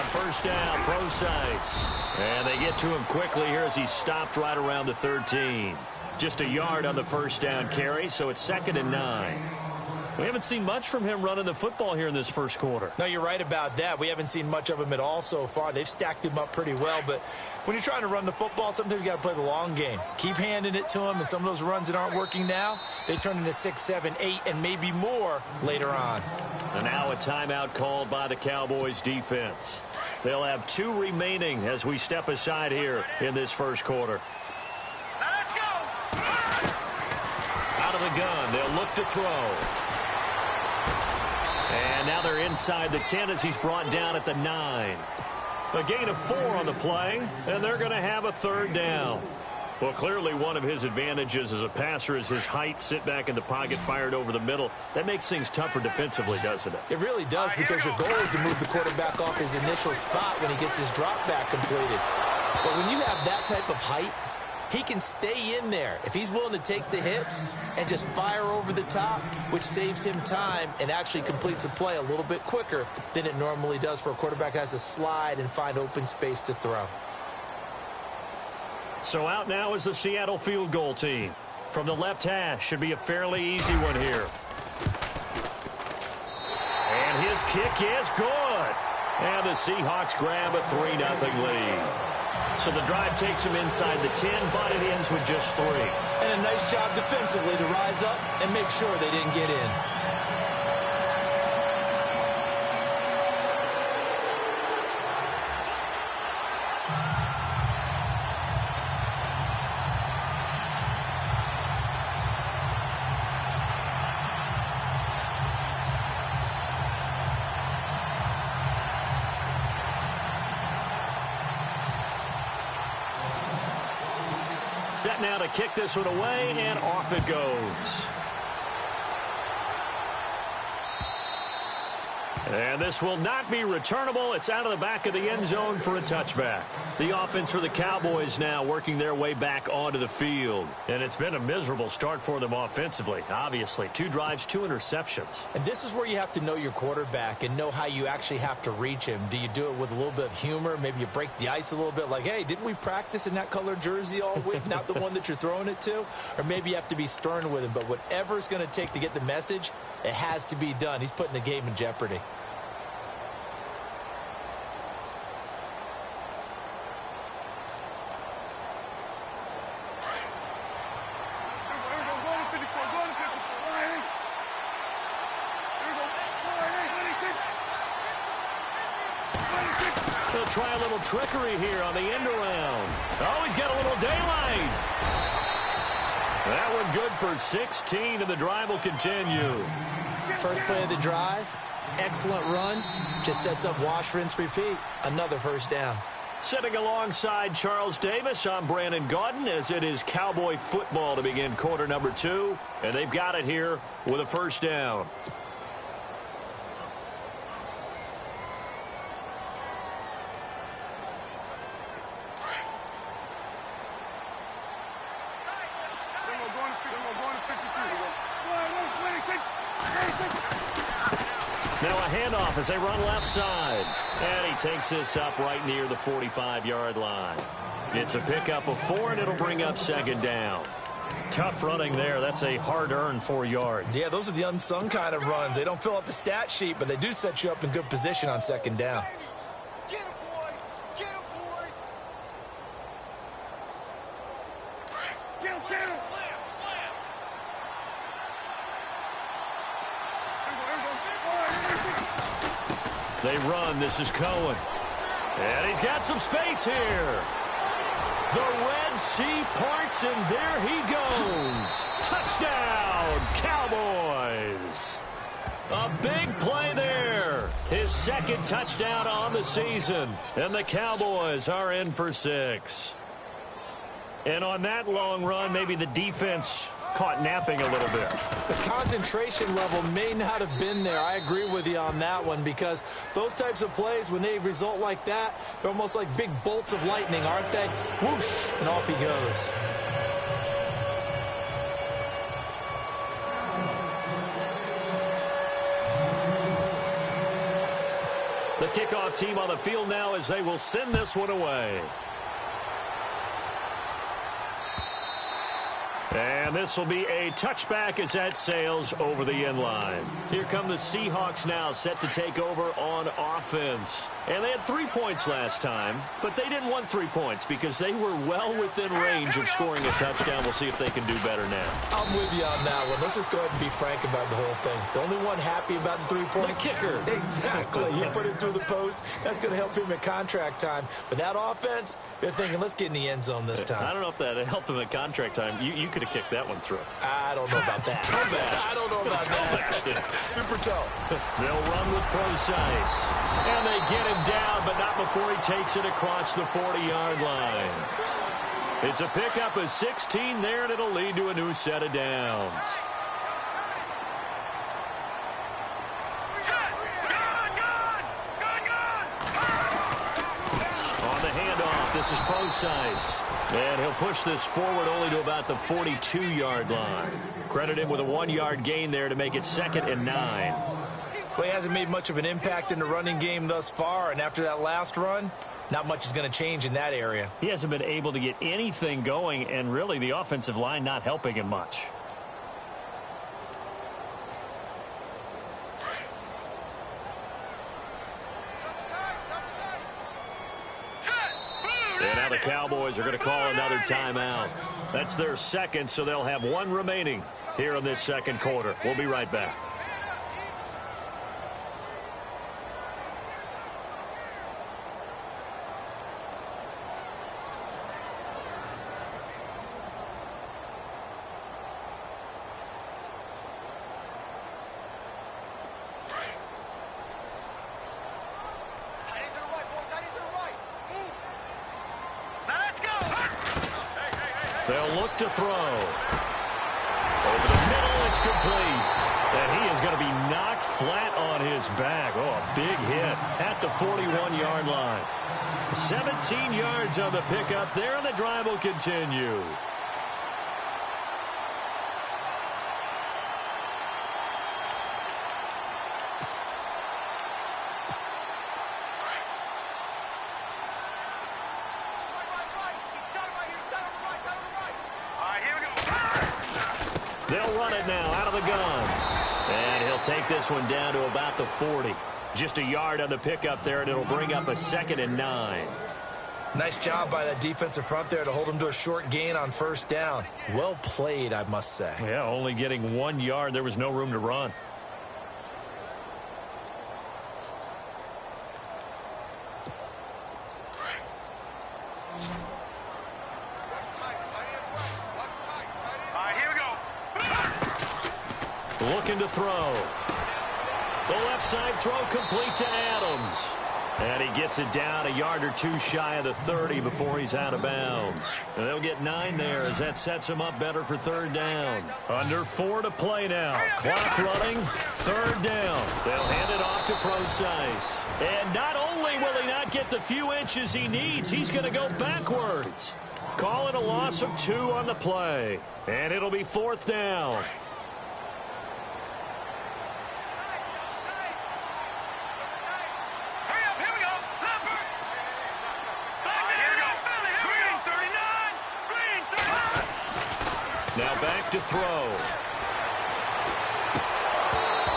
On first down, pro sights. And they get to him quickly here as he stopped right around the 13. Just a yard on the first down carry, so it's 2nd and 9. We haven't seen much from him running the football here in this first quarter. No, you're right about that. We haven't seen much of him at all so far. They've stacked him up pretty well, but when you're trying to run the football, sometimes you got to play the long game. Keep handing it to him, and some of those runs that aren't working now, they turn into 6, 7, 8, and maybe more later on. And now a timeout called by the Cowboys defense. They'll have 2 remaining as we step aside here in this first quarter. Let's go! Out of the gun, they'll look to throw. And now they're inside the 10 as he's brought down at the 9. A gain of 4 on the play, and they're going to have a 3rd down. Well, clearly one of his advantages as a passer is his height, sit back in the pocket, fired over the middle. That makes things tougher defensively, doesn't it? It really does, because your goal is to move the quarterback off his initial spot when he gets his drop back completed. But when you have that type of height, he can stay in there if he's willing to take the hits and just fire over the top, which saves him time and actually completes a play a little bit quicker than it normally does for a quarterback who has to slide and find open space to throw. So out now is the Seattle field goal team. From the left hash, should be a fairly easy one here. And his kick is good. And the Seahawks grab a 3-0 lead. So the drive takes him inside the 10, but it ends with just 3. And a nice job defensively to rise up and make sure they didn't get in. Set now to kick this one away, and off it goes. And this will not be returnable. It's out of the back of the end zone for a touchback. The offense for the Cowboys now working their way back onto the field. And it's been a miserable start for them offensively, obviously. 2 drives, 2 interceptions. And this is where you have to know your quarterback and know how you actually have to reach him. Do you do it with a little bit of humor? Maybe you break the ice a little bit like, hey, didn't we practice in that colored jersey all week? Not the one that you're throwing it to? Or maybe you have to be stern with him. But whatever it's going to take to get the message, it has to be done. He's putting the game in jeopardy. They'll try a little trickery here on the end around. Oh, he's got a little daylight. That one good for 16, and the drive will continue. First play of the drive, excellent run. Just sets up wash, rinse, repeat. Another first down. Sitting alongside Charles Davis, I'm Brandon Gaudin, as it is Cowboy football to begin quarter number 2. And they've got it here with a first down. Now a handoff as they run left side. And he takes this up right near the 45-yard line. It's a pickup of 4, and it'll bring up 2nd down. Tough running there. That's a hard-earned 4 yards. Yeah, those are the unsung kind of runs. They don't fill up the stat sheet, but they do set you up in good position on 2nd down. Get him, boy! Get him, boy! Get him! Slam! They run. This is Cohen. And he's got some space here. The Red Sea parts, and there he goes. Touchdown, Cowboys. A big play there. His 2nd touchdown on the season. And the Cowboys are in for 6. And on that long run, maybe the defense caught napping a little bit. The concentration level may not have been there. I agree with you on that one, because those types of plays, when they result like that, they're almost like big bolts of lightning, aren't they? Whoosh, and off he goes. The kickoff team on the field now as they will send this one away. And this will be a touchback as that sails over the end line. Here come the Seahawks now, set to take over on offense. And they had 3 points last time, but they didn't want 3 points because they were well within range of scoring a touchdown. We'll see if they can do better now. I'm with you on that one. Let's just go ahead and be frank about the whole thing. The only one happy about the 3-point? The kicker. Exactly. He put it through the post. That's going to help him at contract time. But that offense, they're thinking, let's get in the end zone this time. I don't know if that helped him at contract time. You could have kicked that one through. I don't know about that. I don't know about that. Super toe. They'll run with Procise. And they get him down, but not before he takes it across the 40-yard line. It's a pickup of 16 there, and it'll lead to a new set of downs. On the handoff, this is Procise. And he'll push this forward only to about the 42-yard line. Credit him with a 1-yard gain there to make it 2nd and 9. Well, he hasn't made much of an impact in the running game thus far, and after that last run, not much is going to change in that area. He hasn't been able to get anything going, and really the offensive line not helping him much. And now the Cowboys are going to call another timeout. That's their second, so they'll have 1 remaining here in this second quarter. We'll be right back. They'll look to throw. Over the middle, it's complete. And he is going to be knocked flat on his back. Oh, a big hit at the 41-yard line. 17 yards on the pickup there, and the drive will continue. They'll run it now out of the gun. And he'll take this one down to about the 40. Just a yard on the pickup there, and it'll bring up a 2nd and 9. Nice job by that defensive front there to hold him to a short gain on first down. Well played, I must say. Yeah, only getting 1 yard. There was no room to run. Looking to throw. The left side throw complete to Adams. And he gets it down a yard or 2 shy of the 30 before he's out of bounds. And they'll get 9 there as that sets him up better for 3rd down. Under 4 to play now. Clock running. 3rd down. They'll hand it off to Procise. And not only will he not get the few inches he needs, he's going to go backwards. Call it a loss of 2 on the play. And it'll be 4th down. Now back to throw.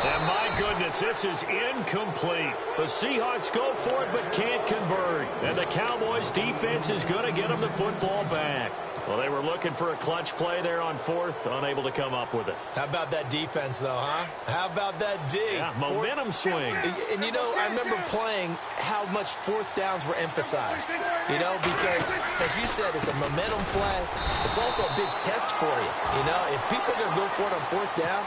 And my goodness, this is incomplete. The Seahawks go for it but can't convert. And the Cowboys defense is going to get them the football back. Well, they were looking for a clutch play there on 4th, unable to come up with it. How about that defense, though, huh? How about that D? Yeah, momentum swing. And, you know, I remember playing how much 4th downs were emphasized. You know, because, as you said, it's a momentum play. It's also a big test for you. You know, if people are going to go for it on 4th down,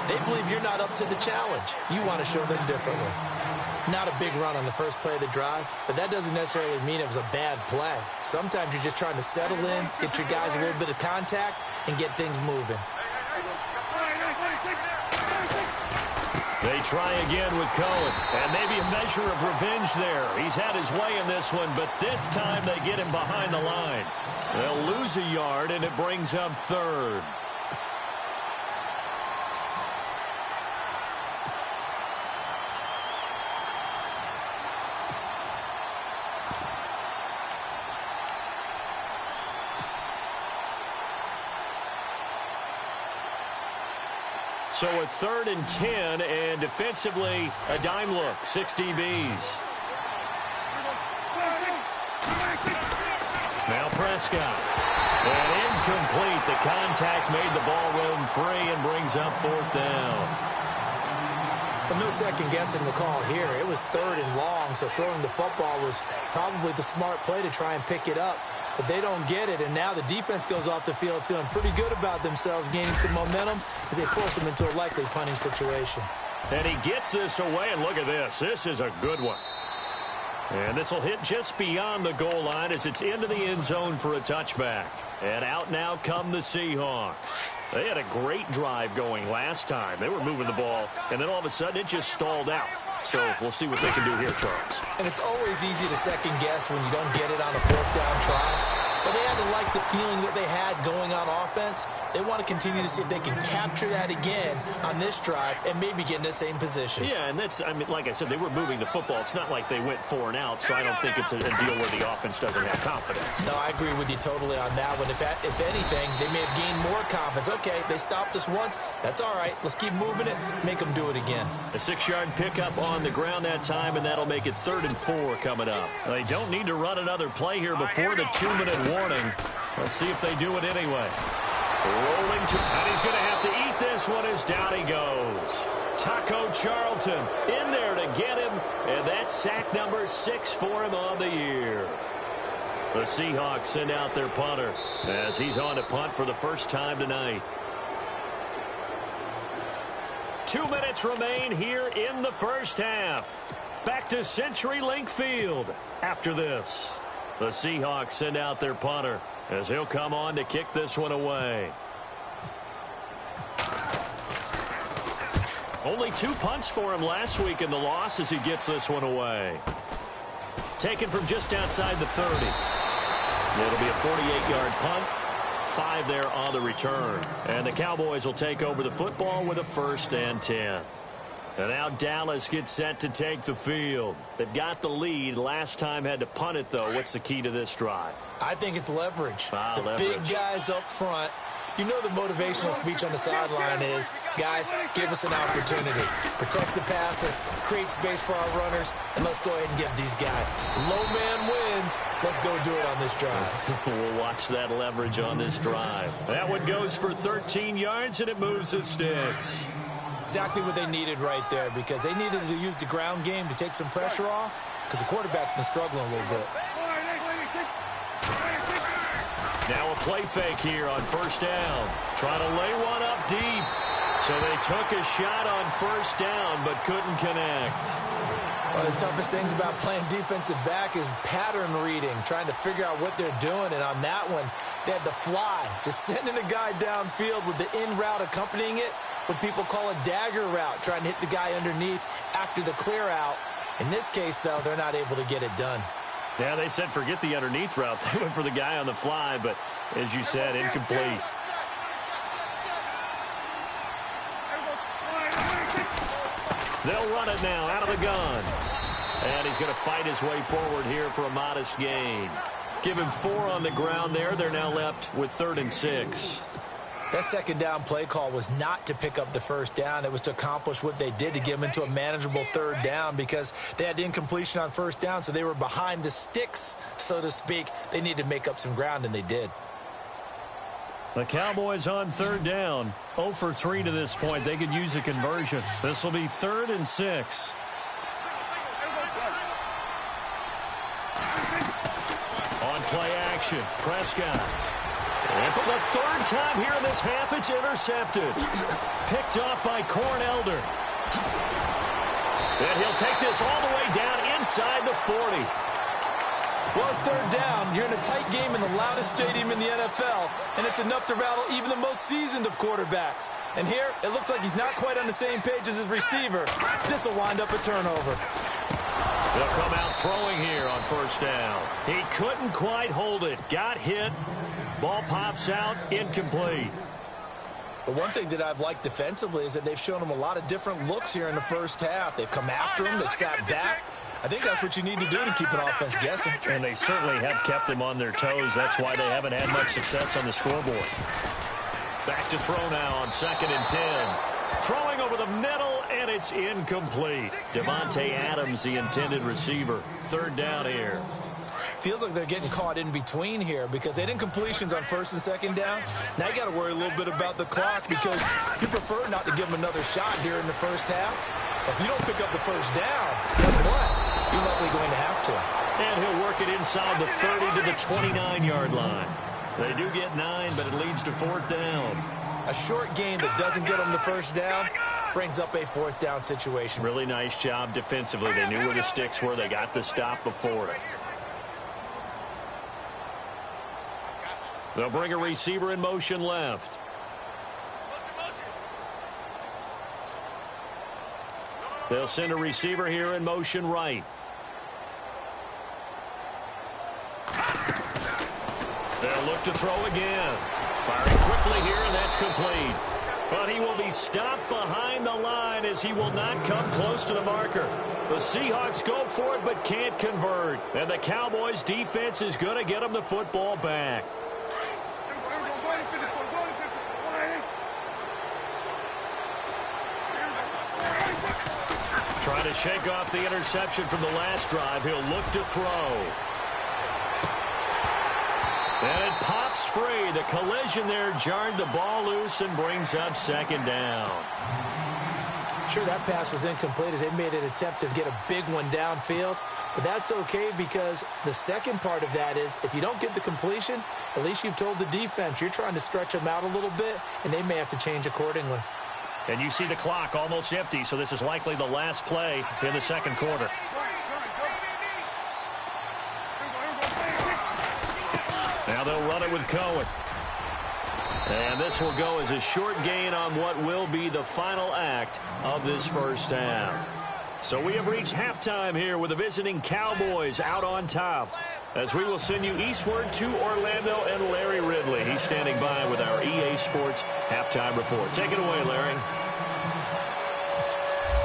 they believe you're not up to the challenge. You want to show them differently. Not a big run on the first play of the drive, but that doesn't necessarily mean it was a bad play. Sometimes you're just trying to settle in, get your guys a little bit of contact, and get things moving. They try again with Cohen, and maybe a measure of revenge there. He's had his way in this one, but this time they get him behind the line. They'll lose a yard, and it brings up 3rd. So a 3rd and 10, and defensively, a dime look, 6 DBs. Now Prescott. And incomplete. The contact made the ball roam free and brings up 4th down. But no second guessing the call here. It was 3rd and long, so throwing the football was probably the smart play to try and pick it up. But they don't get it, and now the defense goes off the field feeling pretty good about themselves, gaining some momentum as they force them into a likely punting situation. And he gets this away, and look at this. This is a good one. And this will hit just beyond the goal line as it's into the end zone for a touchback. And out now come the Seahawks. They had a great drive going last time. They were moving the ball, and then all of a sudden it just stalled out. So we'll see what they can do here, Charles. And it's always easy to second guess when you don't get it on a 4th down try. But they had to like the feeling that they had going on offense. They want to continue to see if they can capture that again on this drive and maybe get in the same position. Yeah, and that's, I mean, like I said, they were moving the football. It's not like they went 4 and out, so I don't think it's a deal where the offense doesn't have confidence. No, I agree with you totally on that one. If anything, they may have gained more confidence. Okay, they stopped us once. That's all right. Let's keep moving it. Make them do it again. A 6-yard pickup on the ground that time, and that'll make it 3rd and 4 coming up. They don't need to run another play here before the 2-minute warning. Let's see if they do it anyway. Rolling and he's going to have to eat this one as down he goes. Taco Charlton in there to get him, and that's sack number 6 for him on the year. The Seahawks send out their punter as he's on to punt for the first time tonight. 2 minutes remain here in the first half. Back to CenturyLink Field after this. The Seahawks send out their punter as he'll come on to kick this one away. Only 2 punts for him last week in the loss as he gets this one away. Taken from just outside the 30. It'll be a 48-yard punt. 5 there on the return. And the Cowboys will take over the football with a 1st and 10. And now Dallas gets set to take the field. They've got the lead. Last time had to punt it, though. What's the key to this drive? I think it's leverage. Leverage. Big guys up front. You know the motivational speech on the sideline is, guys, give us an opportunity. Protect the passer, create space for our runners, and let's go ahead and give these guys. Low man wins. Let's go do it on this drive. We'll watch that leverage on this drive. That one goes for 13 yards, and it moves the sticks. Exactly what they needed right there, because they needed to use the ground game to take some pressure off, because the quarterback's been struggling a little bit. Now a play fake here on 1st down. Trying to lay one up deep. So they took a shot on 1st down, but couldn't connect. One of the toughest things about playing defensive back is pattern reading, trying to figure out what they're doing. And on that one, they had the fly, just sending a guy downfield with the in route accompanying it, what people call a dagger route, trying to hit the guy underneath after the clear out. In this case, though, they're not able to get it done. Yeah, they said forget the underneath route. They went for the guy on the fly, but as you said, incomplete. They'll run it now out of the gun. And he's going to fight his way forward here for a modest gain. Give him 4 on the ground there. They're now left with 3rd and 6. That 2nd down play call was not to pick up the 1st down. It was to accomplish what they did, to get them into a manageable 3rd down, because they had incompletion on 1st down, so they were behind the sticks, so to speak. They needed to make up some ground, and they did. The Cowboys on 3rd down. 0 for 3 to this point. They could use a conversion. This will be 3rd and 6. On play action, Prescott. And for the 3rd time here in this half, it's intercepted. Picked off by Cornelder. And he'll take this all the way down inside the 40. Well, it's 3rd down. You're in a tight game in the loudest stadium in the NFL, and it's enough to rattle even the most seasoned of quarterbacks. And here, it looks like he's not quite on the same page as his receiver. This will wind up a turnover. They'll come out throwing here on 1st down. He couldn't quite hold it. Got hit. Ball pops out, incomplete. But one thing that I've liked defensively is that they've shown him a lot of different looks here in the first half. They've come after him. They've sat back. I think that's what you need to do to keep an offense guessing. And they certainly have kept them on their toes. That's why they haven't had much success on the scoreboard. Back to throw now on 2nd and 10. Throwing over the middle, and it's incomplete. Devontae Adams, the intended receiver. Third down here. Feels like they're getting caught in between here because they didn't completions on first and second down. Now you got to worry a little bit about the clock because you prefer not to give them another shot here in the first half. If you don't pick up the first down, guess what? You're likely going to have to. And he'll work it inside the 30 to the 29-yard line. They do get 9, but it leads to fourth down. A short gain that doesn't get them the first down brings up a fourth down situation. Really nice job defensively. They knew where the sticks were. They got the stop before it. They'll bring a receiver in motion left. They'll send a receiver here in motion right. They'll look to throw again. Firing quickly here, and that's complete. But he will be stopped behind the line as he will not come close to the marker. The Seahawks go for it but can't convert. And the Cowboys defense is going to get them the football back. Trying to shake off the interception from the last drive. He'll look to throw. And it pops free. The collision there jarred the ball loose and brings up second down. Sure, that pass was incomplete as they made an attempt to get a big one downfield. But that's okay because the second part of that is if you don't get the completion, at least you've told the defense you're trying to stretch them out a little bit, and they may have to change accordingly. And you see the clock almost empty, so this is likely the last play in the second quarter. Now they'll run it with Cohen. And this will go as a short gain on what will be the final act of this first half. So we have reached halftime here with the visiting Cowboys out on top. As we will send you eastward to Orlando and Larry Ridley. He's standing by with our EA Sports halftime report. Take it away, Larry.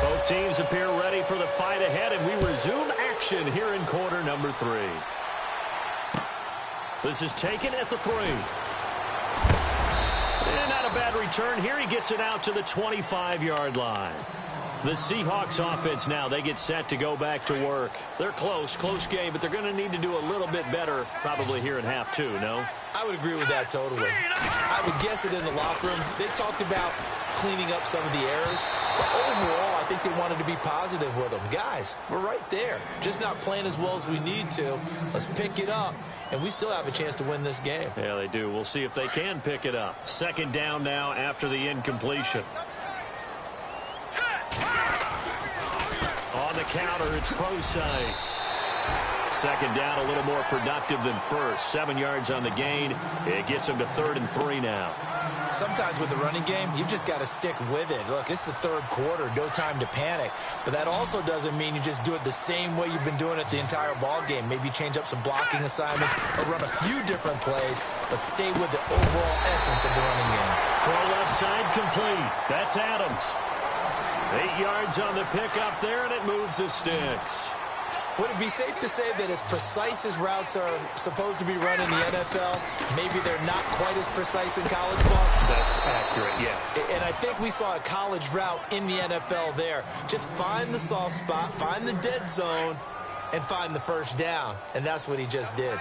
Both teams appear ready for the fight ahead, and we resume action here in quarter number 3. This is taken at the 3. And not a bad return here. He gets it out to the 25-yard line. The Seahawks offense now, they get set to go back to work. They're close game, but they're going to need to do a little bit better probably here in half 2, no? I would agree with that totally. I would guess it in the locker room. They talked about cleaning up some of the errors, but overall, I think they wanted to be positive with them. Guys, we're right there. Just not playing as well as we need to. Let's pick it up, and we still have a chance to win this game. Yeah, they do. We'll see if they can pick it up. Second down now after the incompletion. On the counter, it's Procise. Second down, a little more productive than first. 7 yards on the gain. It gets him to 3rd and 3 now. Sometimes with the running game, you've just got to stick with it. Look, it's the third quarter, no time to panic. But that also doesn't mean you just do it the same way you've been doing it the entire ball game. Maybe change up some blocking assignments or run a few different plays, but stay with the overall essence of the running game. Throw left side complete. That's Adams. 8 yards on the pickup there, and it moves the sticks. Would it be safe to say that as precise as routes are supposed to be run in the NFL, maybe they're not quite as precise in college ball? That's accurate, yeah. And I think we saw a college route in the NFL there. Just find the soft spot, find the dead zone, and find the first down. And that's what he just did.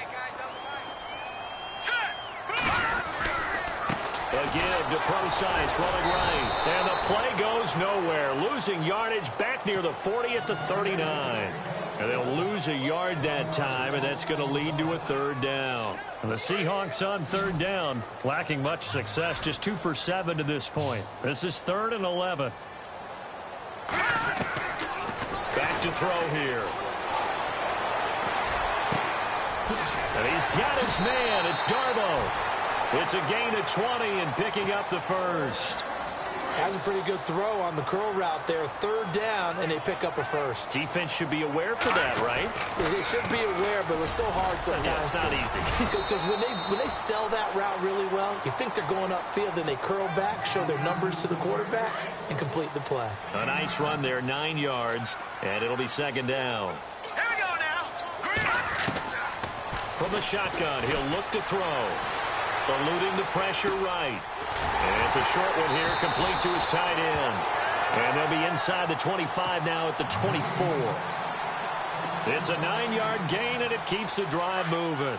Again, to Procise, running right. And the play goes nowhere. Losing yardage back near the 40 at the 39. And they'll lose a yard that time, and that's going to lead to a 3rd down. And the Seahawks on 3rd down, lacking much success, just 2 for 7 to this point. This is 3rd and 11. Back to throw here. And he's got his man. It's Darbo. It's a gain of 20 and picking up the first. Has a pretty good throw on the curl route there. 3rd down, and they pick up a first. Defense should be aware for that, right? They should be aware, but it's so hard sometimes. Yeah, it's not easy. Because when they sell that route really well, you think they're going upfield, then they curl back, show their numbers to the quarterback, and complete the play. A nice run there, 9 yards, and it'll be 2nd down. Here we go now. From the shotgun, he'll look to throw. eluding the pressure right. And it's a short one here, complete to his tight end. And they'll be inside the 25 now at the 24. It's a 9-yard gain, and it keeps the drive moving.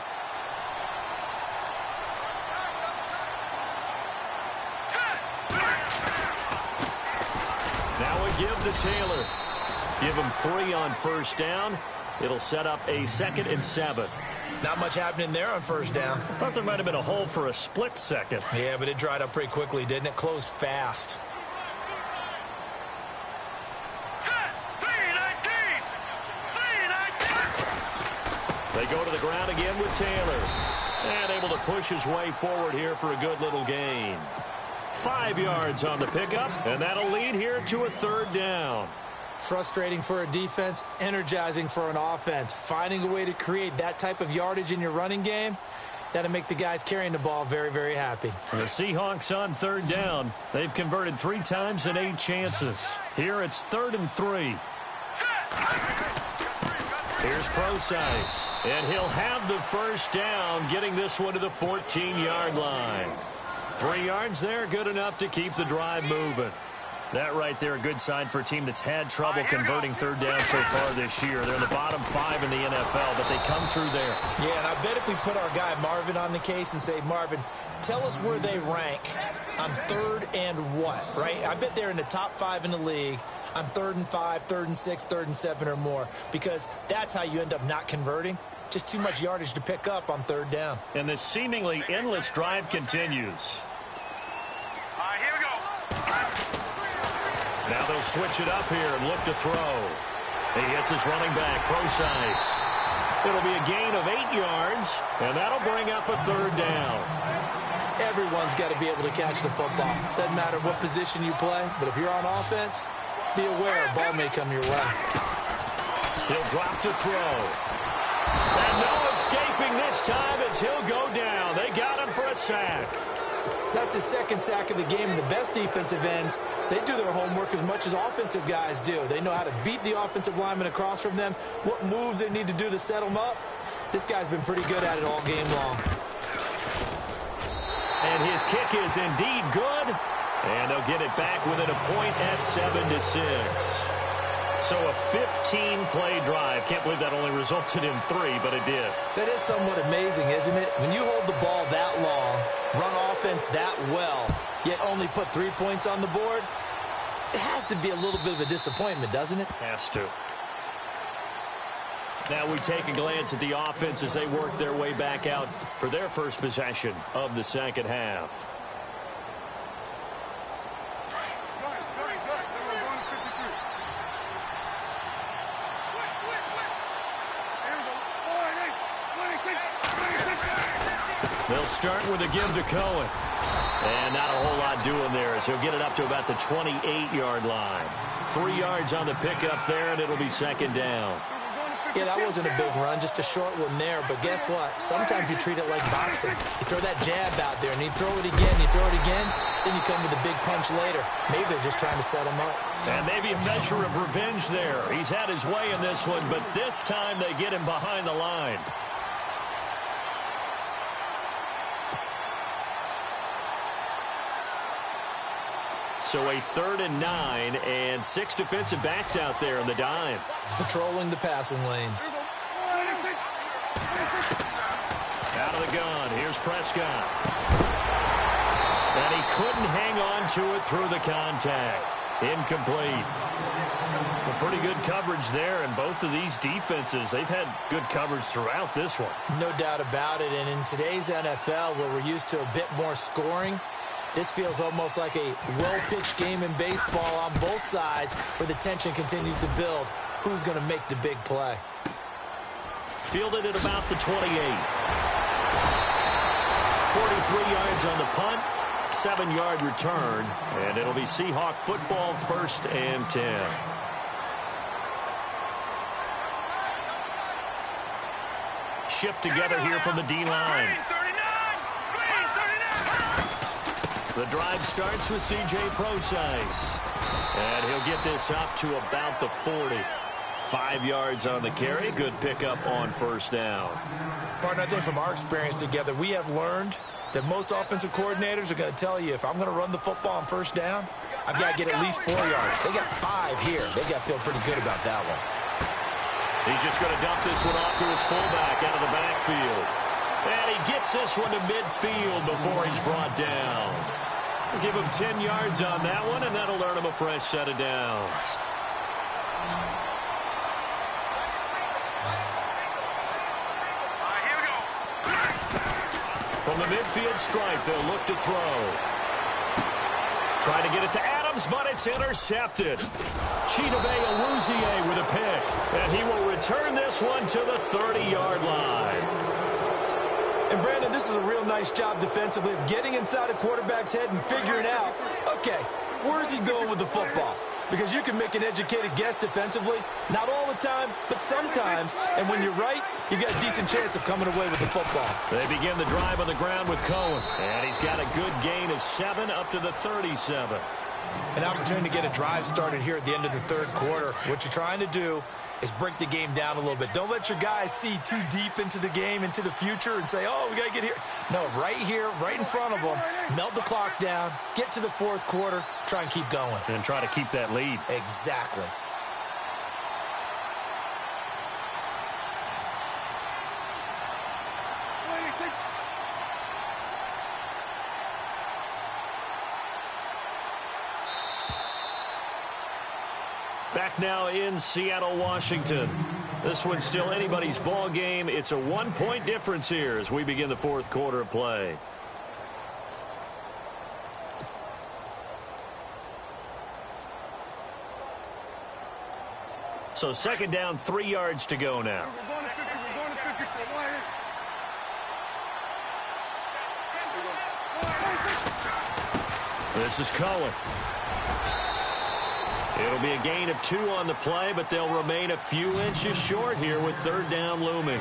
Now we give to Taylor. Give him 3 on first down. It'll set up a 2nd and 7. Not much happening there on first down. I thought there might have been a hole for a split second. Yeah, but it dried up pretty quickly, didn't it? Closed fast. They go to the ground again with Taylor. And able to push his way forward here for a good little gain. 5 yards on the pickup, and that'll lead here to a 3rd down. Frustrating for a defense, energizing for an offense. Finding a way to create that type of yardage in your running game, that'll make the guys carrying the ball very, very happy. The Seahawks on 3rd down. They've converted 3 times in 8 chances. Here it's 3rd and 3. Here's Procise, and he'll have the first down, getting this one to the 14-yard line. 3 yards there, good enough to keep the drive moving. That right there, a good sign for a team that's had trouble converting 3rd down so far this year. They're in the bottom 5 in the NFL, but they come through there. Yeah, and I bet if we put our guy Marvin on the case and say, Marvin, tell us where they rank on 3rd and what, right? I bet they're in the top 5 in the league on 3rd and 5, 3rd and 6, 3rd and 7 or more, because that's how you end up not converting. Just too much yardage to pick up on 3rd down. And this seemingly endless drive continues. All right, here we go. Now they'll switch it up here and look to throw. He hits his running back, Procise. It'll be a gain of 8 yards, and that'll bring up a 3rd down. Everyone's got to be able to catch the football. Doesn't matter what position you play, but if you're on offense, be aware a ball may come your way. He'll drop to throw. And no escaping this time as he'll go down. They got him for a sack. That's his 2nd sack of the game, and the best defensive ends, they do their homework as much as offensive guys do. They know how to beat the offensive lineman across from them, what moves they need to do to set them up. This guy's been pretty good at it all game long. And his kick is indeed good. And they'll get it back within a point at 7-6. So a 15-play drive. Can't believe that only resulted in 3, but it did. That is somewhat amazing, isn't it? When you hold the ball that long, run offense that well, yet only put 3 points on the board, it has to be a little bit of a disappointment, doesn't it? Has to. Now we take a glance at the offense as they work their way back out for their first possession of the 2nd half. They'll start with a give to Cohen. And not a whole lot doing there as he'll get it up to about the 28-yard line. 3 yards on the pickup there, and it'll be 2nd down. Yeah, that wasn't a big run, just a short one there. But guess what? Sometimes you treat it like boxing. You throw that jab out there, and you throw it again, then you come with a big punch later. Maybe they're just trying to set him up. And maybe a measure of revenge there. He's had his way in this one, but this time they get him behind the line. So a 3rd and 9, and 6 defensive backs out there in the dime. Patrolling the passing lanes. Out of the gun, here's Prescott. And he couldn't hang on to it through the contact. Incomplete. Well, pretty good coverage there, and both of these defenses, they've had good coverage throughout this one. No doubt about it, and in today's NFL, where we're used to a bit more scoring, this feels almost like a well-pitched game in baseball on both sides where the tension continues to build. Who's going to make the big play? Fielded at about the 28. 43 yards on the punt, 7-yard return, and it'll be Seahawk football 1st and 10. Shift together here from the D-line. The drive starts with C.J. Procise. And he'll get this up to about the 40. 5 yards on the carry. Good pickup on first down. Partner, I think from our experience together, we have learned that most offensive coordinators are going to tell you, if I'm going to run the football on first down, I've got to get at least 4 yards. They got 5 here. They got to feel pretty good about that one. He's just going to dump this one off to his fullback out of the backfield. And he gets this one to midfield before he's brought down. We'll give him 10 yards on that one, and that'll earn him a fresh set of downs. Here we go. From the midfield stripe, they'll look to throw. Trying to get it to Adams, but it's intercepted. Chidobe Awuzie with a pick, and he will return this one to the 30-yard line. And, Brandon, this is a real nice job defensively of getting inside a quarterback's head and figuring out, okay, where's he going with the football? Because you can make an educated guess defensively, not all the time, but sometimes. And when you're right, you've got a decent chance of coming away with the football. They begin the drive on the ground with Cohen. And he's got a good gain of 7 up to the 37. An opportunity to get a drive started here at the end of the third quarter. What you're trying to do is break the game down a little bit. Don't let your guys see too deep into the game, into the future, and say, oh, we got to get here. No, right here, right in front of them, melt the clock down, get to the fourth quarter, try and keep going. And try to keep that lead. Exactly. Back now in Seattle, Washington. This one's still anybody's ball game. It's a 1-point difference here as we begin the fourth quarter of play. So second down, 3 yards to go now. This is Cohen. It'll be a gain of 2 on the play, but they'll remain a few inches short here with third down looming.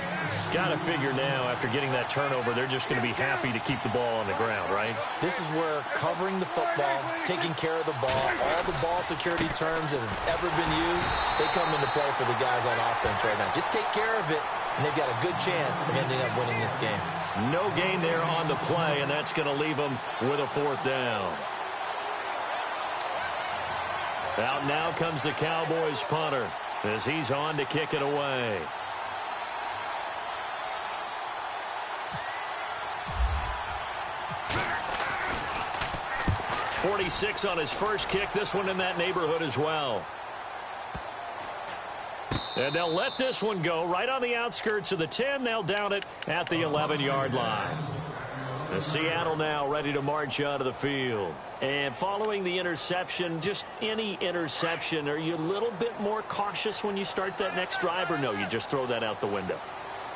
Got to figure now, after getting that turnover, they're just going to be happy to keep the ball on the ground, right? This is where covering the football, taking care of the ball, all the ball security terms that have ever been used, they come into play for the guys on offense right now. Just take care of it, and they've got a good chance of ending up winning this game. No gain there on the play, and that's going to leave them with a fourth down. Out now comes the Cowboys punter as he's on to kick it away. .46 on his first kick. This one in that neighborhood as well. And they'll let this one go right on the outskirts of the 10. They'll down it at the 11-yard line. And Seattle now ready to march out of the field. And following the interception, just any interception, are you a little bit more cautious when you start that next drive, or no, you just throw that out the window?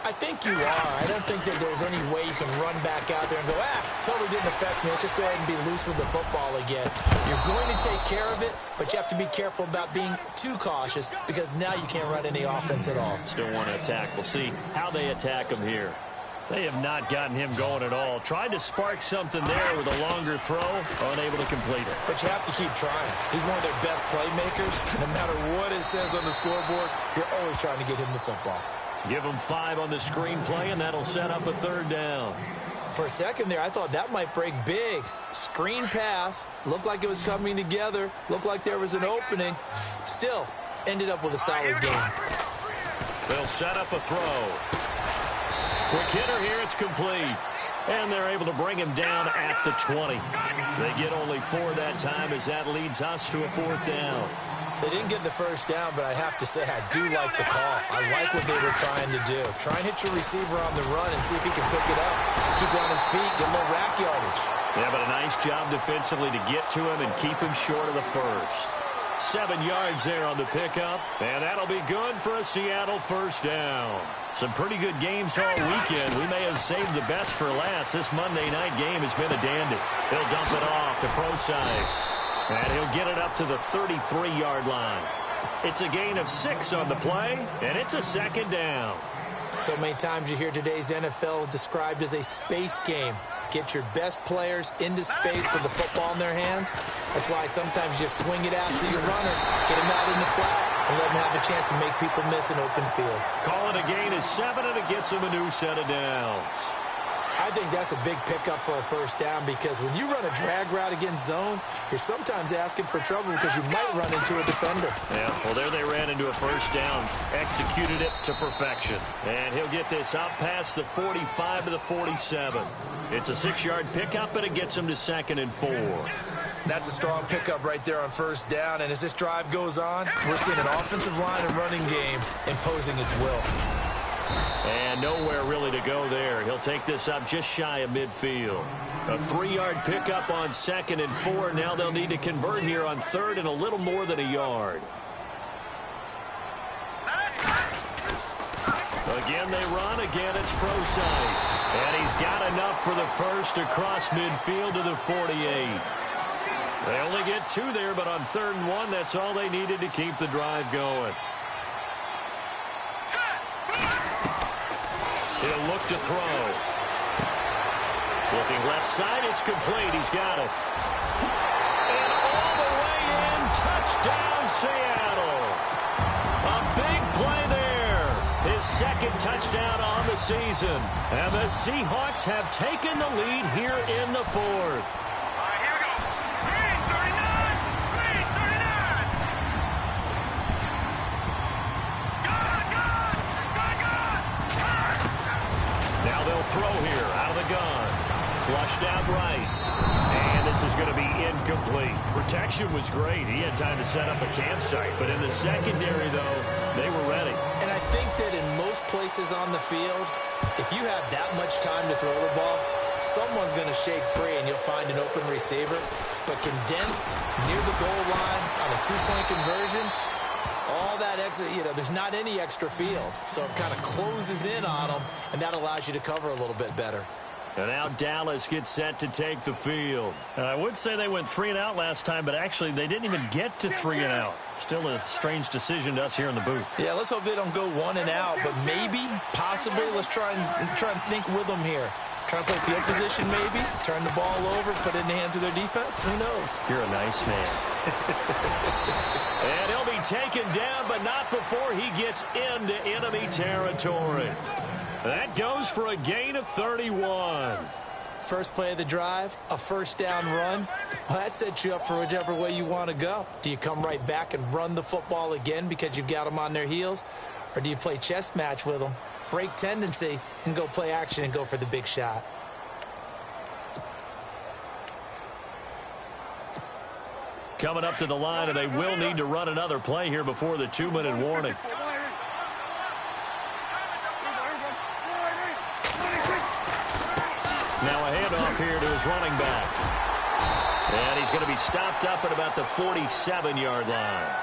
I think you are. I don't think that there's any way you can run back out there and go, totally didn't affect me. Let's just go ahead and be loose with the football again. You're going to take care of it, but you have to be careful about being too cautious because now you can't run any offense at all. Still want to attack. We'll see how they attack him here. They have not gotten him going at all. Tried to spark something there with a longer throw, unable to complete it. But you have to keep trying. He's one of their best playmakers. No matter what it says on the scoreboard, you're always trying to get him the football. Give him 5 on the screenplay, and that'll set up a third down. For a second there, I thought that might break big. Screen pass. Looked like it was coming together. Looked like there was an opening. Still, ended up with a solid game. They'll set up a throw. Quick hitter here, it's complete. And they're able to bring him down at the 20. They get only 4 that time as that leads us to a fourth down. They didn't get the first down, but I have to say I do like the call. I like what they were trying to do. Try and hit your receiver on the run and see if he can pick it up. Keep it on his feet, get a little rack yardage. Yeah, but a nice job defensively to get to him and keep him short of the first. 7 yards there on the pickup, and that'll be good for a Seattle first down. Some pretty good games all weekend. We may have saved the best for last. This Monday night game has been a dandy. He'll dump it off to Procise, and he'll get it up to the 33-yard line. It's a gain of 6 on the play, and it's a second down. So many times you hear today's NFL described as a space game. Get your best players into space with the football in their hands. That's why sometimes you swing it out to your runner, get him out in the flat, and let him have a chance to make people miss an open field. Call it a gain of 7, and it gets him a new set of downs. I think that's a big pickup for a first down because when you run a drag route against zone, you're sometimes asking for trouble because you might run into a defender. Yeah, well, there they ran into a first down, executed it to perfection. And he'll get this out past the 45 to the 47. It's a 6-yard pickup, and it gets him to 2nd and 4. That's a strong pickup right there on first down, and as this drive goes on, we're seeing an offensive line and running game imposing its will. And nowhere really to go there. He'll take this up just shy of midfield. A 3-yard pickup on 2nd and 4. Now they'll need to convert here on 3rd and a little more than a yard. Again, they run. Again, it's Procise. And he's got enough for the first across midfield to the 48. They only get 2 there, but on 3rd and 1, that's all they needed to keep the drive going. He'll look to throw. Looking left side, it's complete. He's got it. And all the way in, touchdown Seattle. A big play there. His 2nd touchdown on the season. And the Seahawks have taken the lead here in the 4th. Throw here out of the gun. Flushed out right. And this is going to be incomplete. Protection was great. He had time to set up a campsite. But in the secondary, though, they were ready. And I think that in most places on the field, if you have that much time to throw the ball, someone's going to shake free and you'll find an open receiver. But condensed near the goal line on a 2-point conversion, all that extra, there's not any extra field. So it kind of closes in on them, and that allows you to cover a little bit better. And now Dallas gets set to take the field. And I would say they went 3 and out last time, but actually they didn't even get to 3 and out. Still a strange decision to us here in the booth. Yeah, let's hope they don't go 1 and out, but maybe, possibly, let's try and think with them here. Try to play field position maybe, turn the ball over, put it in the hands of their defense. Who knows? You're a nice man. And he'll be taken down, but not before he gets into enemy territory. That goes for a gain of 31. First play of the drive, a first down run. Well, that sets you up for whichever way you want to go. Do you come right back and run the football again because you've got them on their heels? Or do you play chess match with them, break tendency, and go play action and go for the big shot? Coming up to the line, and they will need to run another play here before the 2-minute warning. Now a handoff here to his running back. And he's going to be stopped up at about the 47-yard line.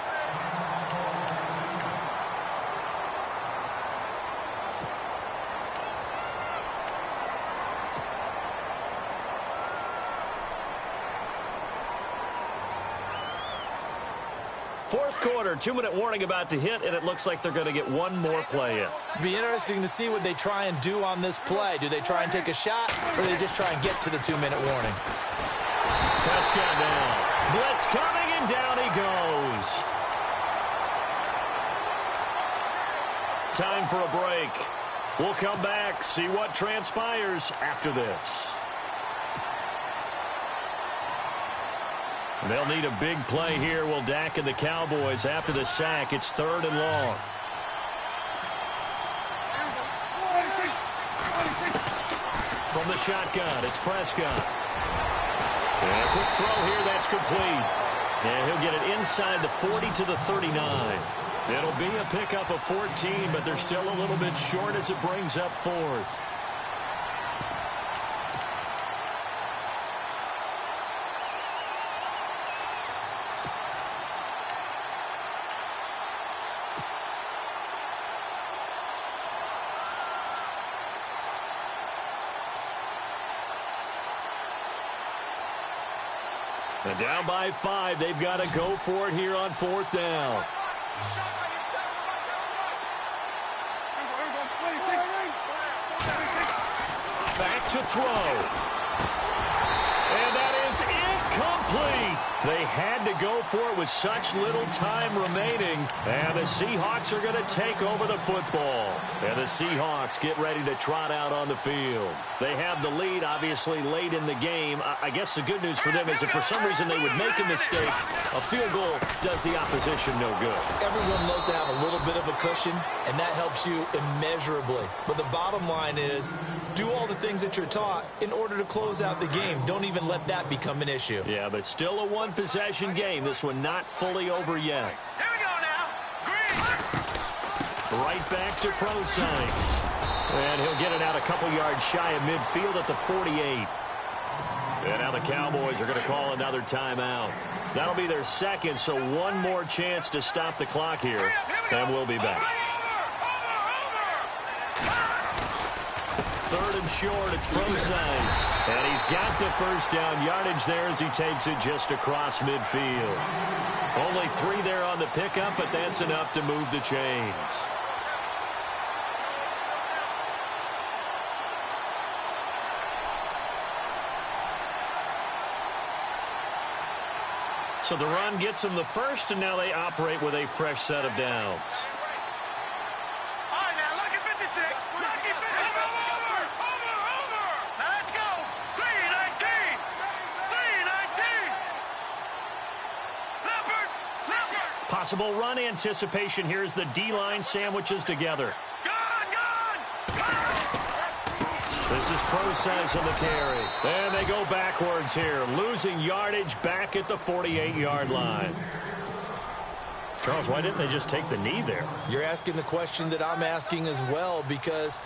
Fourth quarter, 2-minute warning about to hit, and it looks like they're going to get one more play in. Be interesting to see what they try and do on this play. Do they try and take a shot, or do they just try and get to the 2-minute warning? Prescott down. Blitz coming, and down he goes. Time for a break. We'll come back, see what transpires after this. They'll need a big play here. Will Dak and the Cowboys after the sack. It's 3rd and long. From the shotgun, it's Prescott. And a quick throw here, that's complete. And he'll get it inside the 40 to the 39. It'll be a pickup of 14, but they're still a little bit short as it brings up 4th. And down by 5, they've got to go for it here on 4th down. Back to throw. And that is incomplete. complete. They had to go for it with such little time remaining. And the Seahawks are going to take over the football. And the Seahawks get ready to trot out on the field. They have the lead, obviously, late in the game. I guess the good news for them is if for some reason they would make a mistake, a field goal does the opposition no good. Everyone loves to have a little bit of a cushion, and that helps you immeasurably. But the bottom line is, do all the things that you're taught in order to close out the game. Don't even let that become an issue. Yeah, but still a one-possession game. This one not fully over yet. Here we go now. Green. Right back to Prosise. And he'll get it out a couple yards shy of midfield at the 48. And now the Cowboys are going to call another timeout. That'll be their second, so one more chance to stop the clock here. And we'll be back. Third and short, it's Prosise. And he's got the first down yardage there as he takes it just across midfield. Only 3 there on the pickup, but that's enough to move the chains. So the run gets them the first, and now they operate with a fresh set of downs. All right, now, lucky 56. Lucky 56. Over. Now, let's go. 319. 319. Leopard. Possible run anticipation here as the D-line sandwiches together. This is Prosise on the carry. And they go backwards here, losing yardage back at the 48-yard line. Charles, why didn't they just take the knee there? You're asking the question that I'm asking as well, because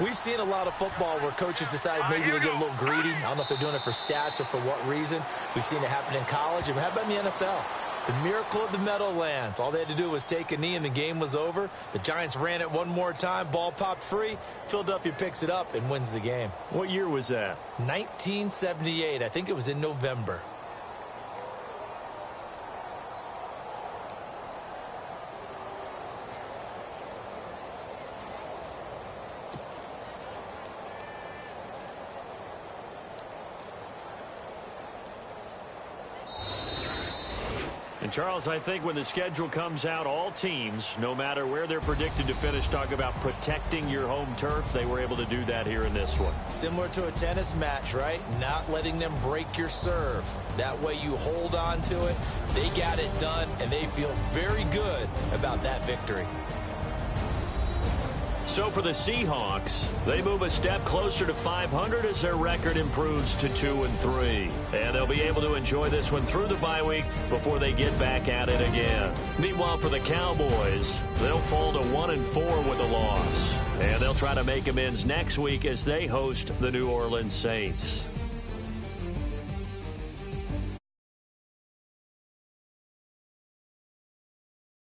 we've seen a lot of football where coaches decide maybe to get a little greedy. I don't know if they're doing it for stats or for what reason. We've seen it happen in college. And how about in the NFL? The miracle of the Meadowlands. All they had to do was take a knee and the game was over. The Giants ran it one more time. Ball popped free. Philadelphia picks it up and wins the game. What year was that? 1978. I think it was in November. And, Charles, I think when the schedule comes out, all teams, no matter where they're predicted to finish, talk about protecting your home turf. They were able to do that here in this one. Similar to a tennis match, right? Not letting them break your serve. That way you hold on to it. They got it done, and they feel very good about that victory. So for the Seahawks, they move a step closer to 500 as their record improves to 2-3. And they'll be able to enjoy this one through the bye week before they get back at it again. Meanwhile, for the Cowboys, they'll fall to 1-4 with a loss. And they'll try to make amends next week as they host the New Orleans Saints.